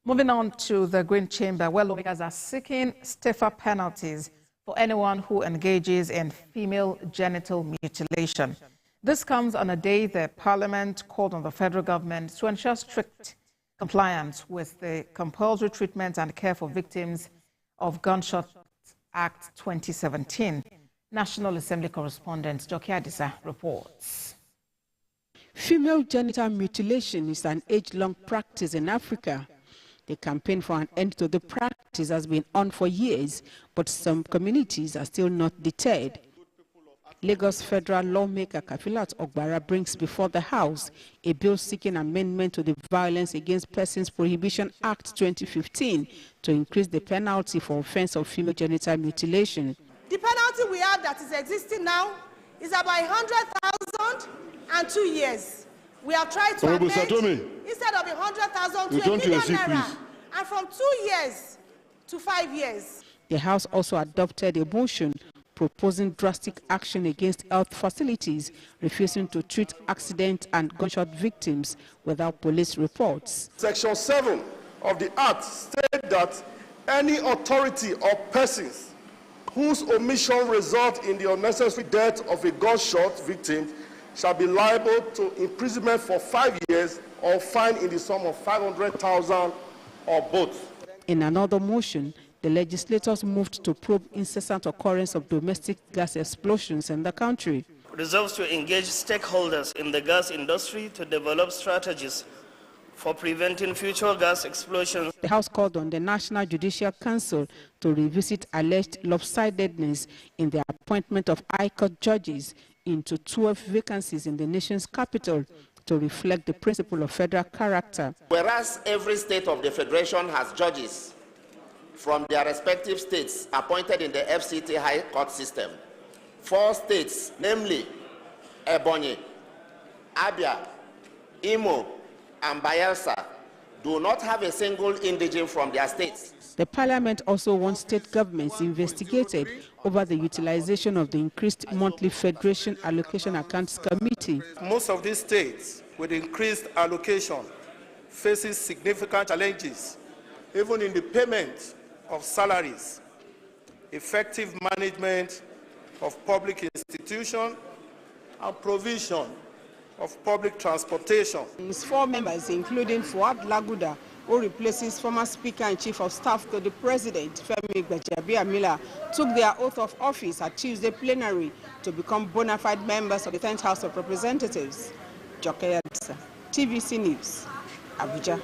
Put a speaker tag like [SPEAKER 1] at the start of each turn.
[SPEAKER 1] Moving on to the Green Chamber, where lawmakers are seeking stiffer penalties for anyone who engages in female genital mutilation. This comes on a day the Parliament called on the federal government to ensure strict compliance with the Compulsory Treatment and Care for Victims of Gunshot Act 2017. National Assembly correspondent Joki Adisa reports.
[SPEAKER 2] Female genital mutilation is an age-long practice in Africa. The campaign for an end to the practice has been on for years, but some communities are still not deterred. Lagos federal lawmaker Kafilat Ogbara brings before the House a bill seeking amendment to the Violence Against Persons Prohibition Act 2015 to increase the penalty for offense of female genital mutilation.
[SPEAKER 3] The penalty we have that is existing now is about 100,000 and 2 years. We have tried to amend instead of 100,000 to $1 million, and from 2 years to 5 years.
[SPEAKER 2] The House also adopted a motion proposing drastic action against health facilities refusing to treat accident and gunshot victims without police reports.
[SPEAKER 4] Section 7 of the Act states that any authority or persons whose omission results in the unnecessary death of a gunshot victim shall be liable to imprisonment for 5 years or fine in the sum of 500,000 or both.
[SPEAKER 2] In another motion, the legislators moved to probe incessant occurrence of domestic gas explosions in the country.
[SPEAKER 5] Resolves to engage stakeholders in the gas industry to develop strategies for preventing future gas explosions.
[SPEAKER 2] The House called on the National Judicial Council to revisit alleged lopsidedness in the appointment of High Court judges into 12 vacancies in the nation's capital to reflect the principle of federal character.
[SPEAKER 6] Whereas every state of the Federation has judges from their respective states appointed in the FCT High Court system, 4 states, namely Ebonyi, Abia, Imo, and Bayelsa, do not have a single indigene from their states.
[SPEAKER 2] The Parliament also wants state governments investigated over the utilization of the increased monthly Federation Allocation Accounts Committee.
[SPEAKER 4] Most of these states with increased allocation faces significant challenges, even in the payment of salaries, effective management of public institutions, and provision of public transportation.
[SPEAKER 2] 4 members, including Fuad Laguda, who replaces former Speaker and Chief of Staff to the President, Femi Gbajabiamila, took their oath of office at Tuesday plenary to become bona fide members of the 10th House of Representatives. Joki Adisa, TVC News, Abuja.